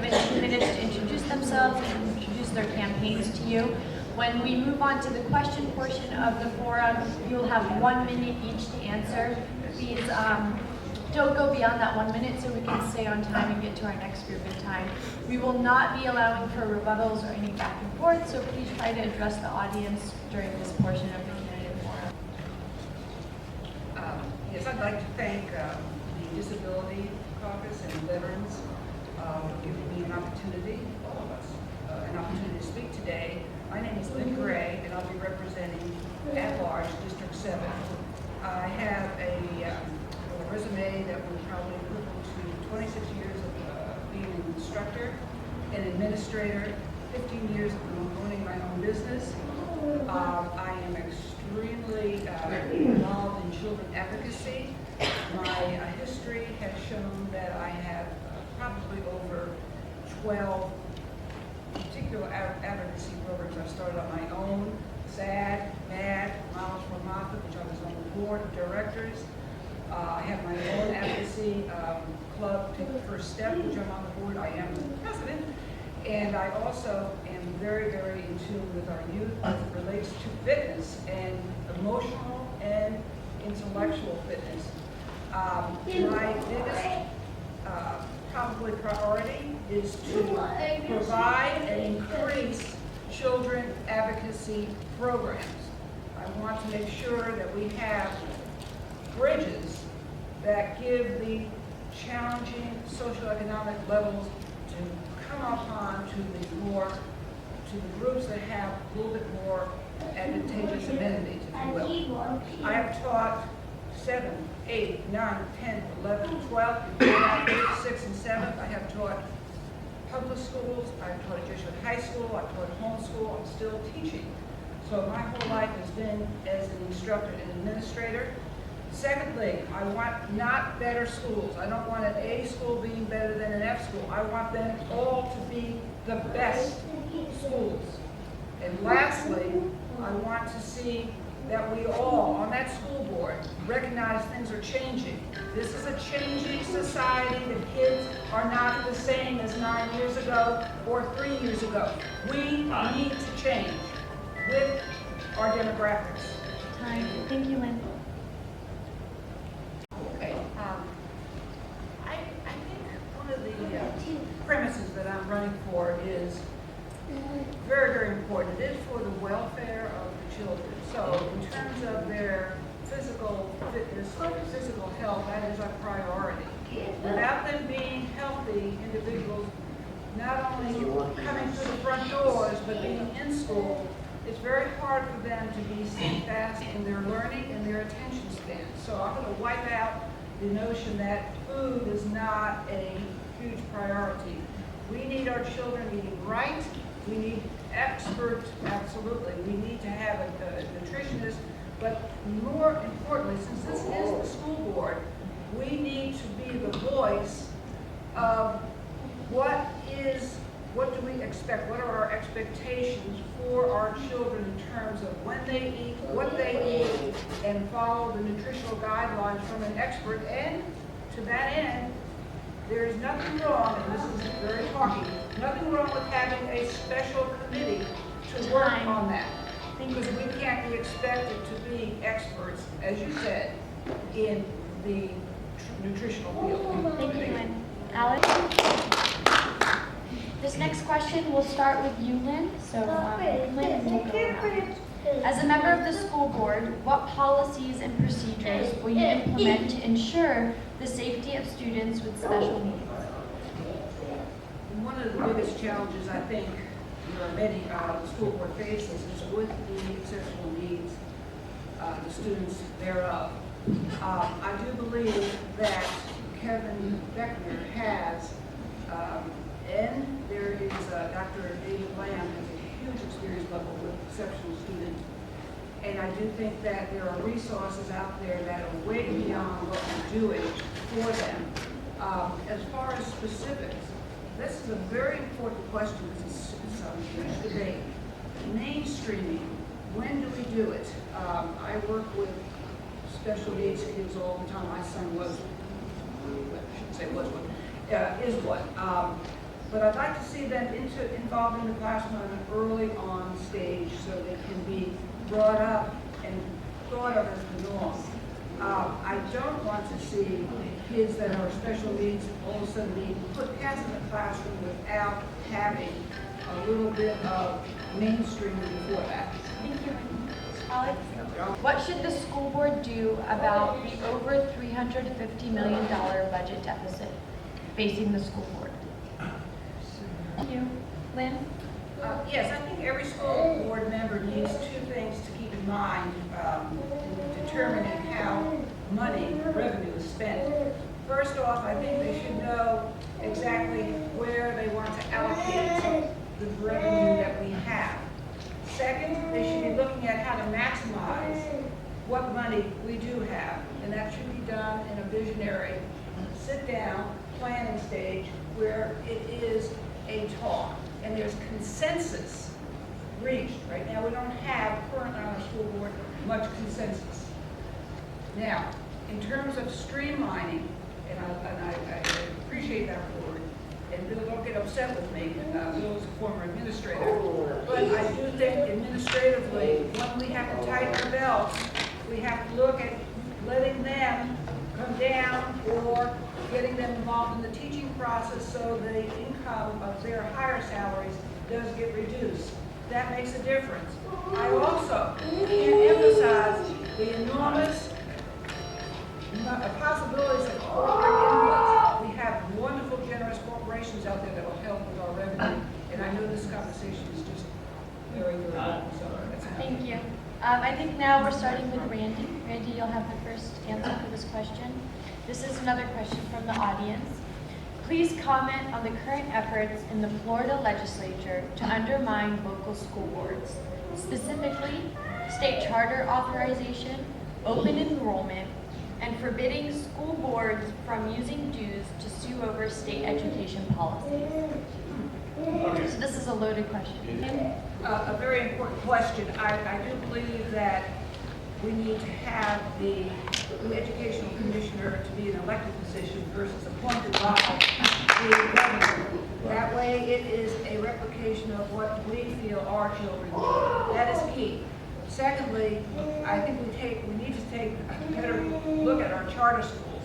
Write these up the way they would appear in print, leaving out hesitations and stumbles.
given 2 minutes to introduce themselves and introduce their campaigns to you. When we move on to the question portion of the forum, you'll have 1 minute each to answer. Please don't go beyond that 1 minute so we can stay on time and get to our next group in time. We will not be allowing for rebuttals or any back and forth, so please try to address the audience during this portion of the candidate forum. Yes, I'd like to thank the Disability Caucus and veterans for giving me an opportunity, all of us, an opportunity to speak today. My name is Lynn Gray, and I'll be representing at-large District 7. I have a resume that will probably equivalent to 26 years of being an instructor, an administrator, 15 years of owning my own business. I am extremely involved in children advocacy. My history has shown that I have probably over 12 particular advocacy programs I've started on my own: SAD, MAD, Miles for Martha, which I was on the board of directors. I have my own advocacy club, Take the First Step, which I'm on the board. I am the president. And I also am very, very in tune with our youth as it relates to fitness and emotional and intellectual fitness. My biggest probably priority is to provide and increase children advocacy programs. I want to make sure that we have bridges that give the challenging socioeconomic levels to come upon to the groups that have a little bit more advantageous amenities, if you will. I have taught 7, 8, 9, 10, 11, 12, 6, and 7. I have taught public schools. I've taught at Jesuit High School. I've taught homeschool. I'm still teaching. So my whole life has been as an instructor and administrator. Secondly, I want not better schools. I don't want an A school being better than an F school. I want them all to be the best schools. And lastly, I want to see that we all on that school board recognize things are changing. This is a changing society. The kids are not the same as 9 years ago or 3 years ago. We need to change with our demographics. Time. Thank you, Lynn. Okay. I think one of the premises that I'm running for is very, very important. It is for the welfare of the children. So in terms of their physical fitness or physical health, that is our priority. Without them being healthy individuals, not only coming through the front doors, but being in school, it's very hard for them to be steadfast in their learning and their attention span. So I'm going to wipe out the notion that food is not a huge priority. We need our children eating right. We need experts, absolutely. We need to have a nutritionist. But more importantly, since this is the school board, we need to be the voice of what do we expect? What are our expectations for our children in terms of when they eat, what they eat, and follow the nutritional guidelines from an expert. And to that end, there is nothing wrong, and this is very talky, nothing wrong with having a special committee to work on that. Because we can't be expected to be experts, as you said, in the nutritional field. Thank you, Lynn. Alex? This next question will start with you, Lynn. So, Lynn, we'll go around. As a member of the school board, what policies and procedures will you implement to ensure the safety of students with special needs? One of the biggest challenges I think many school board faces is with the exceptional needs, the students thereof. I do believe that Kevin Beckner has, and there is Dr. David Lamb has a huge experience level with exceptional students. And I do think that there are resources out there that are way beyond what we're doing for them. As far as specifics, this is a very important question because it's a huge debate. Mainstreaming, when do we do it? I work with special needs kids all the time. My son was, I shouldn't say was, but is one. But I'd like to see them involved in the classroom at an early on stage so they can be brought up and thought of as the norm. I don't want to see kids that are special needs all of a sudden being put past in the classroom without having a little bit of mainstreaming before that. Thank you. Alex? What should the school board do about the over $350 million budget deficit facing the school board? Thank you. Lynn? Yes, I think every school board member needs two things to keep in mind in determining how money, revenue is spent. First off, I think they should know exactly where they want to allocate the revenue that we have. Second, they should be looking at how to maximize what money we do have, and that should be done in a visionary, sit-down planning stage where it is a talk and there's consensus reached. Right now, we don't have currently on our school board much consensus. Now, in terms of streamlining, and I appreciate that word, and Bill, don't get upset with me, Bill is a former administrator, but I do think administratively, when we have to tighten our belts, we have to look at letting them come down or getting them involved in the teaching process so the income of their higher salaries does get reduced. That makes a difference. I also can't emphasize the enormous possibilities of corporate inputs. We have wonderful, generous corporations out there that will help with our revenue, and I know this conversation is just very, very long, so that's enough. Thank you. I think now we're starting with Randy. Randy, you'll have the first answer for this question. This is another question from the audience. Please comment on the current efforts in the Florida legislature to undermine local school boards, specifically state charter authorization, open enrollment, and forbidding school boards from using dues to sue over state education policies. So this is a loaded question. A very important question. I do believe that we need to have the educational commissioner to be an elected position versus appointed by the governor. That way it is a replication of what we feel our children need. That is key. Secondly, I think we need to take a better look at our charter schools.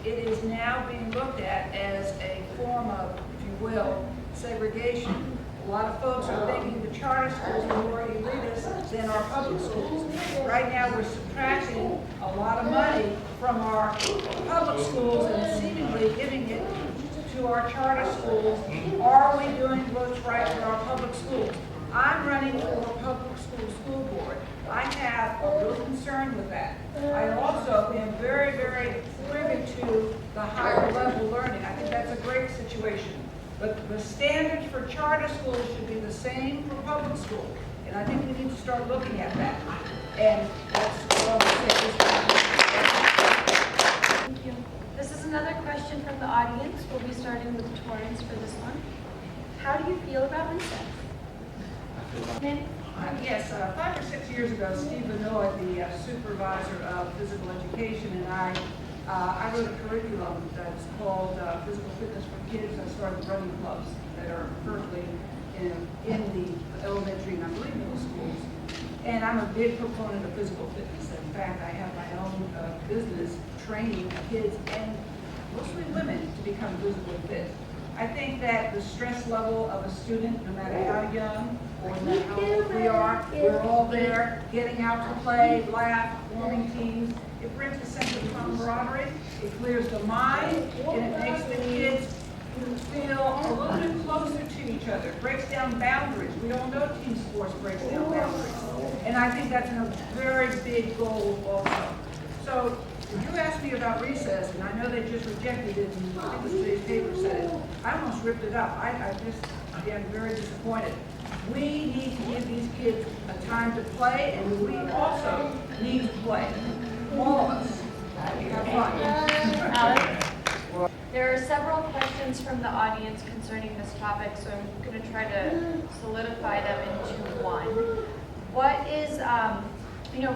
It is now being looked at as a form of, if you will, segregation. A lot of folks are thinking the charter schools are more elitist than our public schools. Right now, we're subtracting a lot of money from our public schools and seemingly giving it to our charter schools. Are we doing what's right for our public schools? I'm running for a public school board. I have a real concern with that. I also am very, very privy to the higher level learning. I think that's a great situation. But the standards for charter schools should be the same for public school. And I think we need to start looking at that. And that's all I'm saying. Thank you. This is another question from the audience. We'll be starting with Torrance for this one. How do you feel about recess? Yes, 5 or 6 years ago, Steve Benoit, the supervisor of physical education, and I wrote a curriculum that's called Physical Fitness for Kids. I started running clubs that are currently in the elementary and I believe middle schools. And I'm a big proponent of physical fitness. In fact, I have my own business training kids and mostly women to become physically fit. I think that the stress level of a student, no matter how young or no matter how old we are, we're all there, getting out to play, laugh, forming teams. It brings a sense of camaraderie, it clears the mind, and it makes the kids feel a little bit closer to each other. It breaks down boundaries. We all know team sports breaks down boundaries. And I think that's a very big goal also. So, if you asked me about recess, and I know they just rejected it, and I think today's paper said it, I almost ripped it up. I just, again, very disappointed. We need to give these kids a time to play, and we also need to play. All of us. Have fun. Alex? There are several questions from the audience concerning this topic, so I'm going to try to solidify them into one. What is,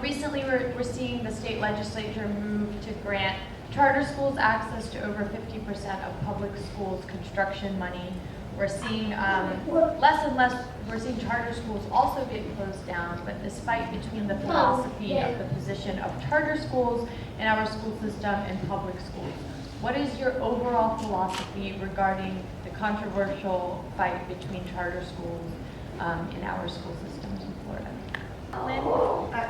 recently we're seeing the state legislature move to grant charter schools access to over 50% of public schools' construction money. We're seeing less and less, we're seeing charter schools also get closed down, but this fight between the philosophy of the position of charter schools in our school system and public schools. What is your overall philosophy regarding the controversial fight between charter schools in our school systems in Florida? Lynn?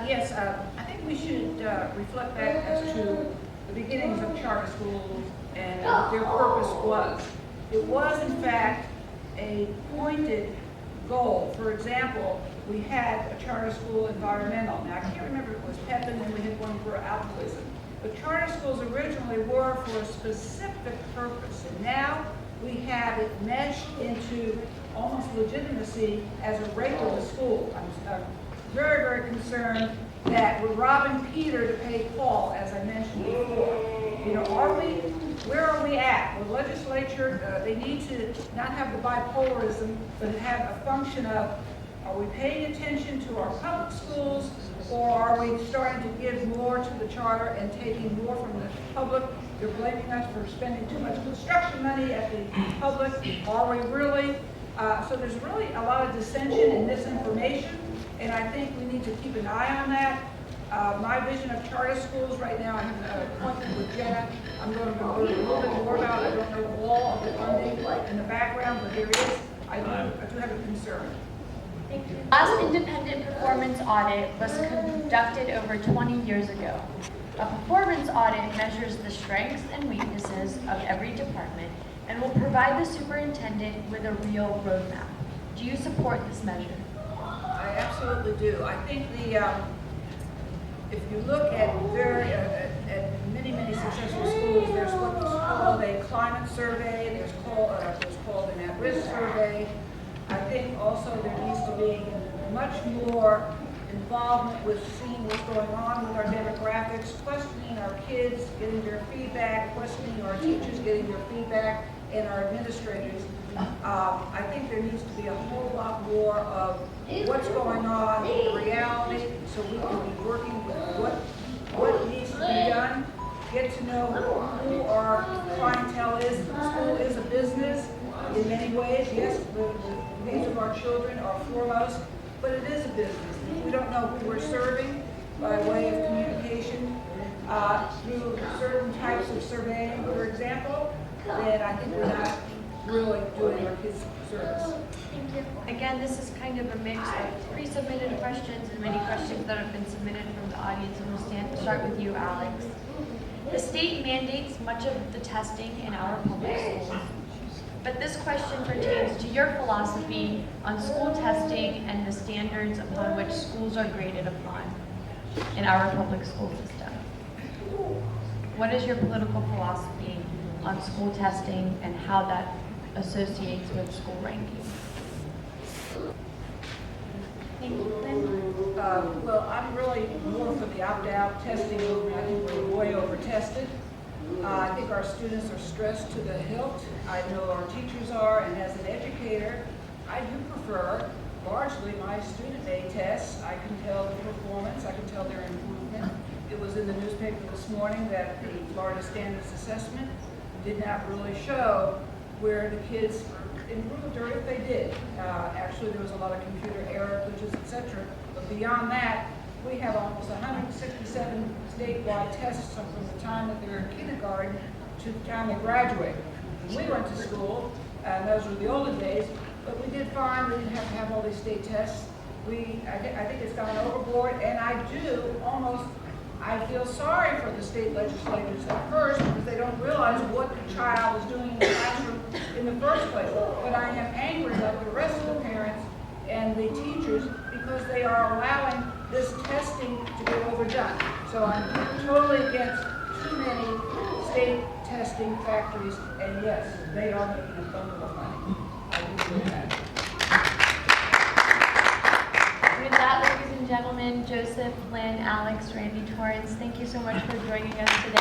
Yes, I think we should reflect back as to the beginnings of charter schools and their purpose was. It was, in fact, a pointed goal. For example, we had a charter school environmental. Now, I can't remember if it was Pepin and we had one for altruism. But charter schools originally were for a specific purpose, and now we have it meshed into almost legitimacy as a regular school. I'm very, very concerned that we're robbing Peter to pay Paul, as I mentioned before. You know, where are we at? The legislature, they need to not have the bipolarism, but have a function of, are we paying attention to our public schools, or are we starting to give more to the charter and taking more from the public? They're blaming us for spending too much construction money at the public. Are we really? So there's really a lot of dissension and misinformation, and I think we need to keep an eye on that. My vision of charter schools right now, I have an appointment with Jenna. I'm going to learn a little bit more about it. I don't know all of the funding in the background, but there is. I do have a concern. Last independent performance audit was conducted over 20 years ago. A performance audit measures the strengths and weaknesses of every department and will provide the superintendent with a real roadmap. Do you support this measure? I absolutely do. I think if you look at many successful schools, there's what's called a climate survey, there's called an at-risk survey. I think also there needs to be much more involvement with seeing what's going on with our demographics, questioning our kids, getting their feedback, questioning our teachers, getting their feedback, and our administrators. I think there needs to be a whole lot more of what's going on, the reality, so we can be working with what needs to be done, get to know who our clientele is. The school is a business in many ways. Yes, the needs of our children are foremost, but it is a business. If we don't know who we're serving by way of communication through certain types of surveying, for example, then I think we're not really doing our kids service. Thank you. Again, this is kind of a mix of pre-submitted questions and many questions that have been submitted from the audience, and we'll start with you, Alex. The state mandates much of the testing in our public schools, but this question pertains to your philosophy on school testing and the standards upon which schools are graded upon in our public school system. What is your political philosophy on school testing and how that associates with school ranking? Thank you, Lynn. Well, I'm really more for the opt-out testing movement. I think we're way over-tested. I think our students are stressed to the hilt. I know our teachers are, and as an educator, I do prefer largely my student-made tests. I can tell the performance, I can tell their improvement. It was in the newspaper this morning that the Florida Standards Assessment did not really show where the kids improved, or if they did. Actually, there was a lot of computer error, glitches, etc. But beyond that, we have almost 167 statewide tests from the time that they're in kindergarten to the time they graduate. When we went to school, and those were the older days, but we did fine. We didn't have to have all these state tests. I think it's gone overboard, and I feel sorry for the state legislators at first because they don't realize what the child is doing in the classroom in the first place. But I am angry at the rest of the parents and the teachers because they are allowing this testing to be overdone. So I'm totally against too many state testing factories, and yes, they are making a bundle of money. I do feel that. With that, ladies and gentlemen, Joseph, Lynn, Alex, Randy, Torrance, thank you so much for joining us today.